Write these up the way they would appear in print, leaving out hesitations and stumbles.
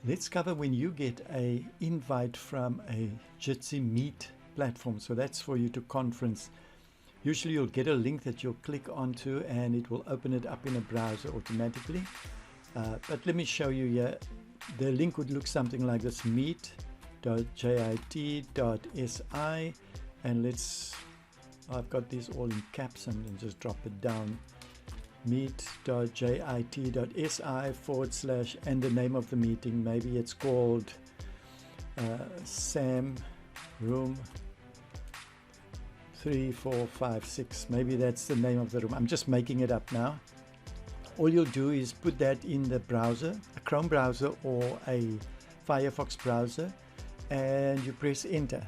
Let's cover when you get a invite from a Jitsi Meet platform. So that's for you to conference. Usually you'll get a link that you'll click onto and it will open it up in a browser automatically. But let me show you here. The link would look something like this: meet.jit.si, and I've got these all in caps and then just drop it down. meet.jit.si / and the name of the meeting. Maybe it's called Sam Room 3456. Maybe that's the name of the room. I'm just making it up now. All you'll do is put that in the browser, a Chrome browser or a Firefox browser, and you press enter.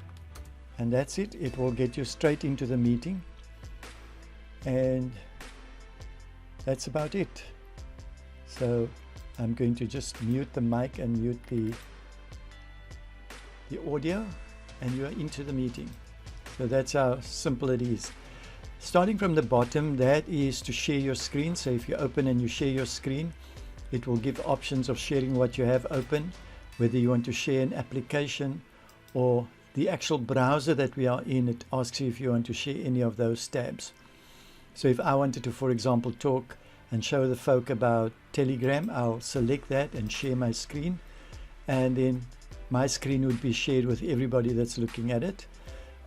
And that's it. It will get you straight into the meeting. And that's about it. So I'm going to just mute the mic and mute the audio, and you are into the meeting. So that's how simple it is. Starting from the bottom, that is to share your screen. So if you open and you share your screen, it will give options of sharing what you have open, whether you want to share an application or the actual browser that we are in. It asks you if you want to share any of those tabs. So if I wanted to, for example, talk and show the folk about Telegram, I'll select that and share my screen, and then my screen would be shared with everybody that's looking at it.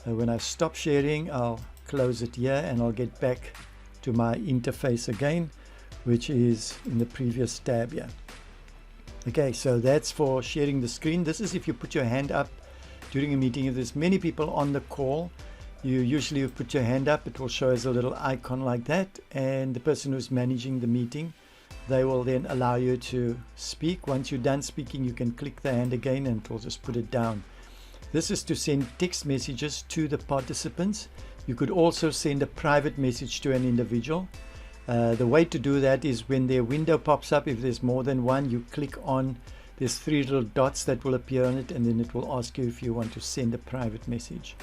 When I stop sharing, I'll close it here and I'll get back to my interface again, which is in the previous tab here. Okay, so that's for sharing the screen. This is if you put your hand up during a meeting. If there's many people on the call, you usually put your hand up. It will show as a little icon like that, and the person who's managing the meeting, they will then allow you to speak. Once you're done speaking, you can click the hand again and it will just put it down. This is to send text messages to the participants. You could also send a private message to an individual. The way to do that is when their window pops up, if there's more than one, you click on, there's 3 little dots that will appear on it, and then it will ask you if you want to send a private message.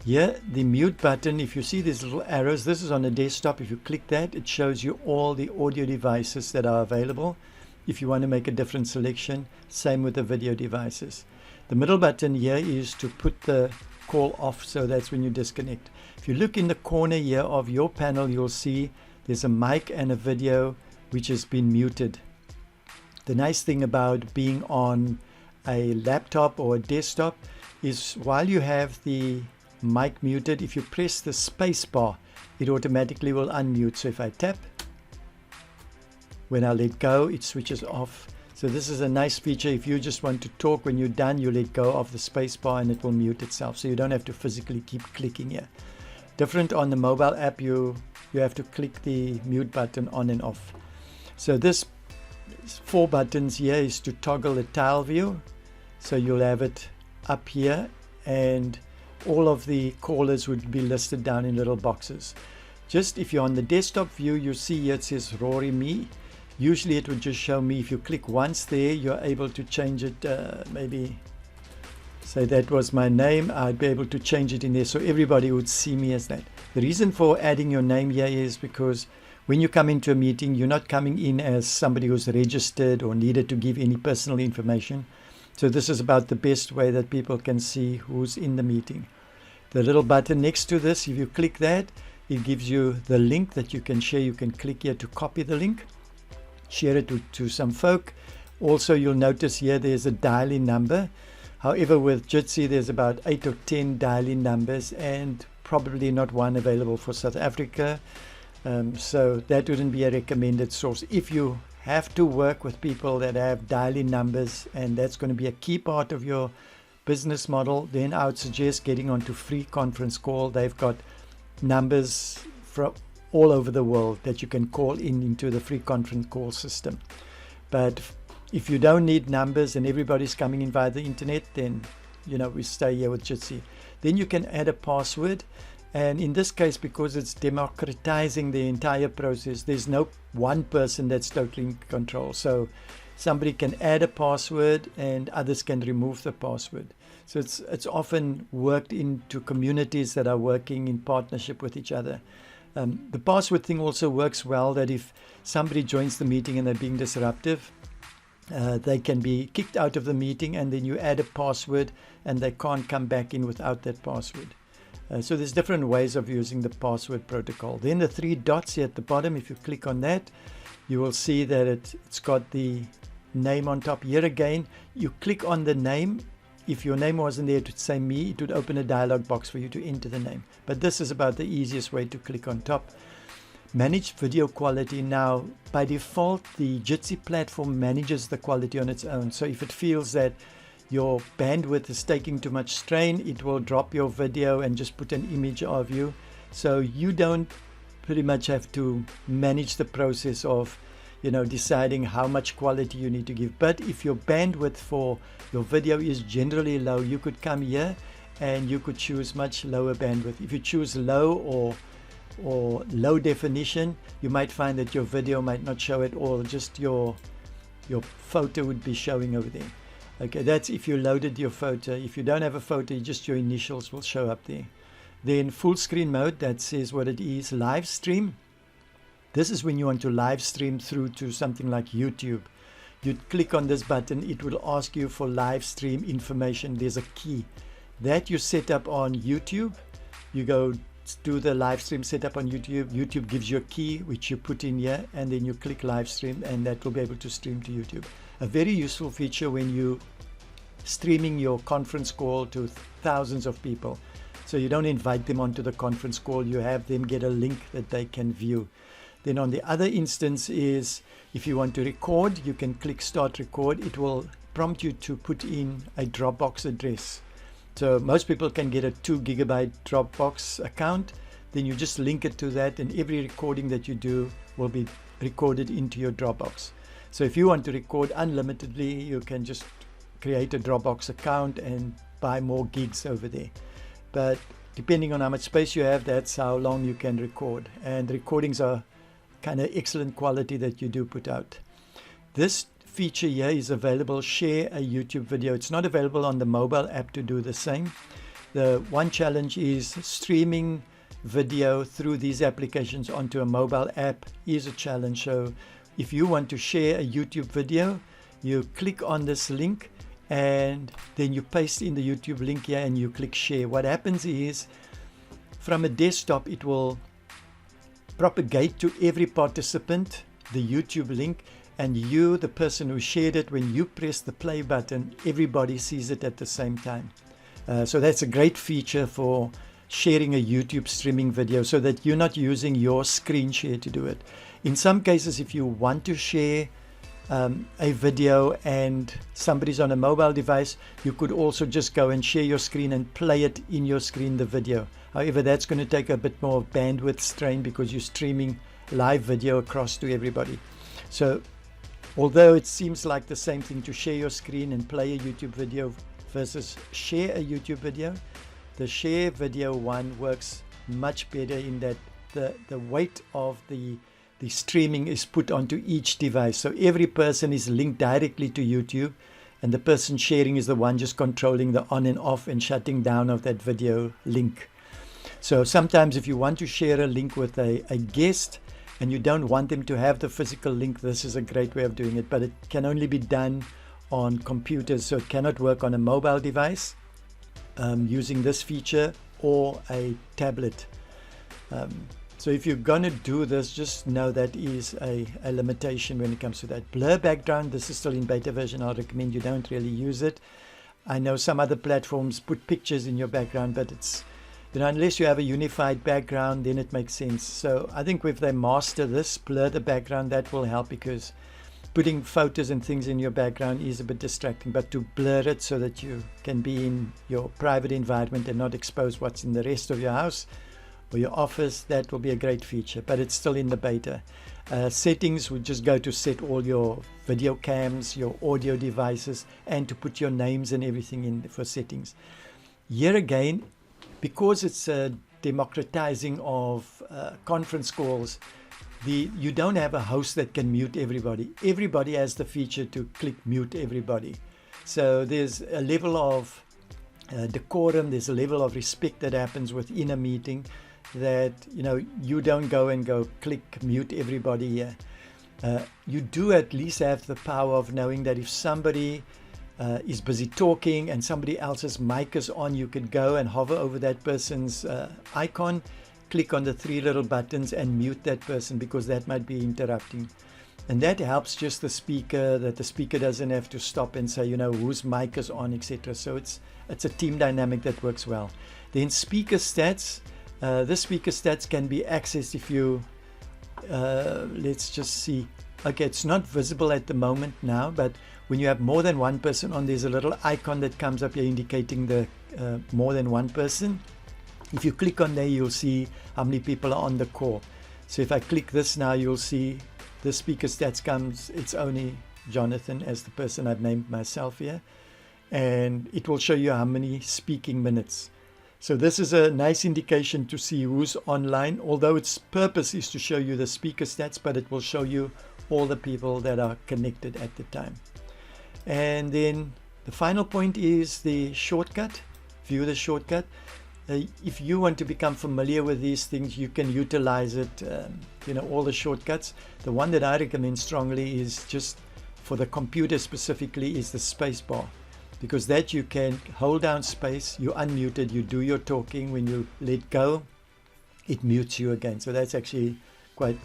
Here, the mute button, if you see these little arrows, this is on a desktop. If you click that, it shows you all the audio devices that are available. If you want to make a different selection, same with the video devices. The middle button here is to put the call off, so that's when you disconnect. If you look in the corner here of your panel, you'll see there's a mic and a video which has been muted. The nice thing about being on a laptop or a desktop is while you have the mic muted, if you press the space bar, it automatically will unmute. So if I tap, when I let go, it switches off. So this is a nice feature. If you just want to talk, when you're done, you let go of the space bar and it will mute itself. So you don't have to physically keep clicking here. Different on the mobile app, you have to click the mute button on and off. So this 4 buttons here is to toggle the tile view. So you'll have it up here, and all of the callers would be listed down in little boxes. Just if you're on the desktop view, you see here it says Rory Me. Usually it would just show me. If you click once there, you're able to change it. Maybe say that was my name. I'd be able to change it in there so everybody would see me as that. The reason for adding your name here is because when you come into a meeting, you're not coming in as somebody who's registered or needed to give any personal information. So this is about the best way that people can see who's in the meeting. The little button next to this, if you click that, it gives you the link that you can share. You can click here to copy the link, share it to some folk. Also, you'll notice here there's a dial-in number. However, with Jitsi, there's about 8 or 10 dial-in numbers and probably not one available for South Africa. So that wouldn't be a recommended source. If you have to work with people that have dial-in numbers and that's going to be a key part of your business model, then I would suggest getting onto Free Conference Call. They've got numbers from all over the world that you can call into the Free Conference Call system. But if you don't need numbers and everybody's coming in via the internet, then we stay here with Jitsi. Then you can add a password, and in this case, because it's democratizing the entire process, there's no one person that's totally in control. So somebody can add a password and others can remove the password. So it's often worked into communities that are working in partnership with each other. The password thing also works well, that if somebody joins the meeting and they're being disruptive, they can be kicked out of the meeting, and then you add a password and they can't come back in without that password. So there's different ways of using the password protocol. Then the three dots here at the bottom, if you click on that, you will see that it's got the name on top. Here again, you click on the name. If your name wasn't there, it would say me. It would open a dialog box for you to enter the name. But this is about the easiest way to click on top. Manage video quality. Now, by default, the Jitsi platform manages the quality on its own. So if it feels that your bandwidth is taking too much strain, it will drop your video and just put an image of you. So you don't pretty much have to manage the process of, deciding how much quality you need to give. But if your bandwidth for your video is generally low, you could come here and you could choose much lower bandwidth. If you choose low or low definition, you might find that your video might not show at all. Just your photo would be showing over there. Okay, that's if you loaded your photo. If you don't have a photo, just your initials will show up there. Then full screen mode, that says what it is. Live stream. This is when you want to live stream through to something like YouTube. You'd click on this button, it will ask you for live stream information. There's a key that you set up on YouTube. You go do the live stream setup on YouTube. YouTube gives you a key which you put in here, and then you click live stream, and that will be able to stream to YouTube. A very useful feature when you streaming your conference call to thousands of people. So you don't invite them onto the conference call, you have them get a link that they can view. Then on the other instance is if you want to record, you can click start record. It will prompt you to put in a Dropbox address. So most people can get a 2 GB Dropbox account. Then you just link it to that, and every recording that you do will be recorded into your Dropbox. So if you want to record unlimitedly, you can just create a Dropbox account and buy more gigs over there. But depending on how much space you have, that's how long you can record. And recordings are kind of excellent quality that you do put out. This feature here is available, share a YouTube video. It's not available on the mobile app to do the same. The one challenge is streaming video through these applications onto a mobile app is a challenge. So if you want to share a YouTube video, you click on this link and then you paste in the YouTube link here and you click share. What happens is from a desktop, it will propagate to every participant the YouTube link, and you, the person who shared it, when you press the play button, everybody sees it at the same time. So that's a great feature for sharing a YouTube streaming video, so that you're not using your screen share to do it. In some cases, if you want to share a video and somebody's on a mobile device, you could also just go and share your screen and play it in your screen, the video. However, that's going to take a bit more bandwidth strain because you're streaming live video across to everybody. So although it seems like the same thing to share your screen and play a YouTube video versus share a YouTube video, the share video one works much better in that the weight of the streaming is put onto each device. So every person is linked directly to YouTube, and the person sharing is the one just controlling the on and off and shutting down of that video link. So sometimes if you want to share a link with a guest and you don't want them to have the physical link, this is a great way of doing it, but it can only be done on computers, so it cannot work on a mobile device using this feature or a tablet. So if you're going to do this, just know that is a limitation when it comes to that. Blur background, this is still in beta version. I'll recommend you don't really use it. I know some other platforms put pictures in your background, but it's, unless you have a unified background, then it makes sense. So I think if they master this, blur the background, that will help, because putting photos and things in your background is a bit distracting. But to blur it so that you can be in your private environment and not expose what's in the rest of your house or your office, that will be a great feature, but it's still in the beta. Settings would just go to set all your video cams, your audio devices, and to put your names and everything in for settings. Here again, because it's a democratizing of conference calls, you don't have a host that can mute everybody. Everybody has the feature to click mute everybody. So there's a level of decorum, there's a level of respect that happens within a meeting, that you don't go click mute everybody here. you do at least have the power of knowing that if somebody is busy talking and somebody else's mic is on, you can go and hover over that person's icon, click on the 3 little buttons and mute that person, because that might be interrupting. And that helps just the speaker, that the speaker doesn't have to stop and say, whose mic is on, etc. So it's a team dynamic that works well. Then speaker stats. The speaker stats can be accessed if you, let's just see. Okay, it's not visible at the moment now, but when you have more than one person on, there's a little icon that comes up here indicating the more than one person. If you click on there, you'll see how many people are on the call. So if I click this now, you'll see the speaker stats comes, it's only Jonathan as the person I've named myself here. And it will show you how many speaking minutes. So this is a nice indication to see who's online, although its purpose is to show you the speaker stats, but it will show you all the people that are connected at the time. And then the final point is the shortcut. View the shortcut. If you want to become familiar with these things, you can utilize it, all the shortcuts. The one that I recommend strongly is just for the computer specifically is the space bar, because that you can hold down space, you unmute it, you do your talking. When you let go, it mutes you again. So that's actually quite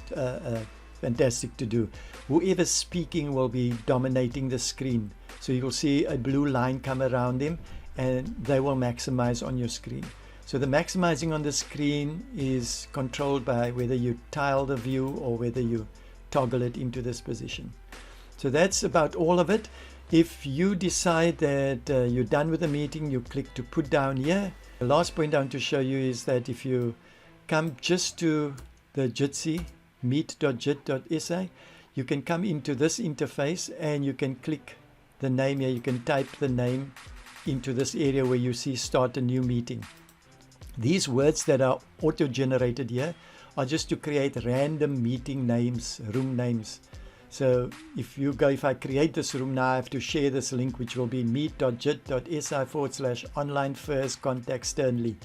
fantastic to do. Whoever's speaking will be dominating the screen. So you'll see a blue line come around them and they will maximize on your screen. So the maximizing on the screen is controlled by whether you tile the view or whether you toggle it into this position. So that's about all of it. If you decide that you're done with the meeting, you click to put down here. The last point I want to show you is that if you come just to the Jitsi Meet.jit.sa, you can come into this interface and you can click the name here. You can type the name into this area where you see start a new meeting. These words that are auto-generated here are just to create random meeting names, room names. So if I create this room now, I have to share this link, which will be meet.jit.sa/online first contact Sternly.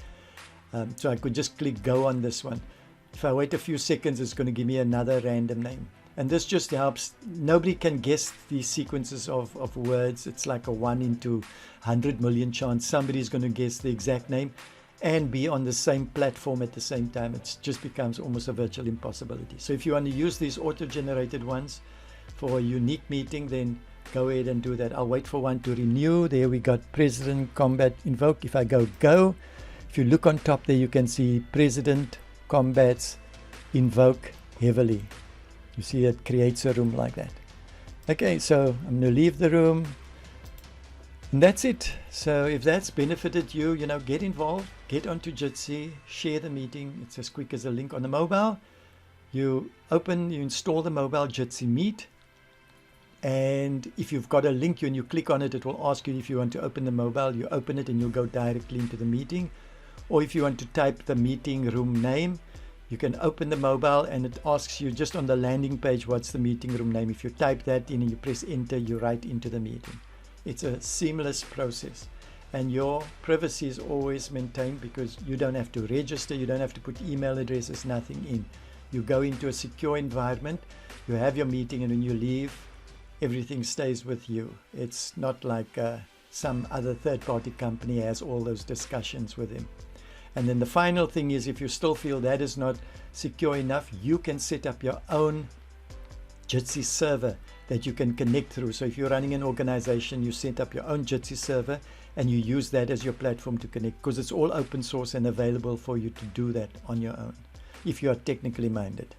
So I could just click go on this one. If I wait a few seconds, it's going to give me another random name. And this just helps. Nobody can guess these sequences of words. It's like a 1 into 100 million chance somebody's going to guess the exact name and be on the same platform at the same time. It just becomes almost a virtual impossibility. So if you want to use these auto-generated ones for a unique meeting, then go ahead and do that. I'll wait for one to renew. There we got President Combat Invoke. If I go, if you look on top there, you can see President Combats Invoke heavily. You see it creates a room like that. Okay, so I'm going to leave the room. And that's it. So if that's benefited you, get involved, get onto Jitsi, share the meeting. It's as quick as a link on the mobile. You install the mobile Jitsi Meet. And if you've got a link and you click on it, it will ask you if you want to open the mobile. You open it and you'll go directly into the meeting. Or if you want to type the meeting room name, you can open the mobile and it asks you just on the landing page, what's the meeting room name. If you type that in and you press enter, you're right into the meeting. It's a seamless process. And your privacy is always maintained because you don't have to register, you don't have to put email addresses, nothing in. You go into a secure environment, you have your meeting, and when you leave, everything stays with you. It's not like some other third-party company has all those discussions with him. And then the final thing is, if you still feel that is not secure enough, you can set up your own Jitsi server that you can connect through. So if you're running an organization, you set up your own Jitsi server and you use that as your platform to connect, because it's all open source and available for you to do that on your own if you are technically minded.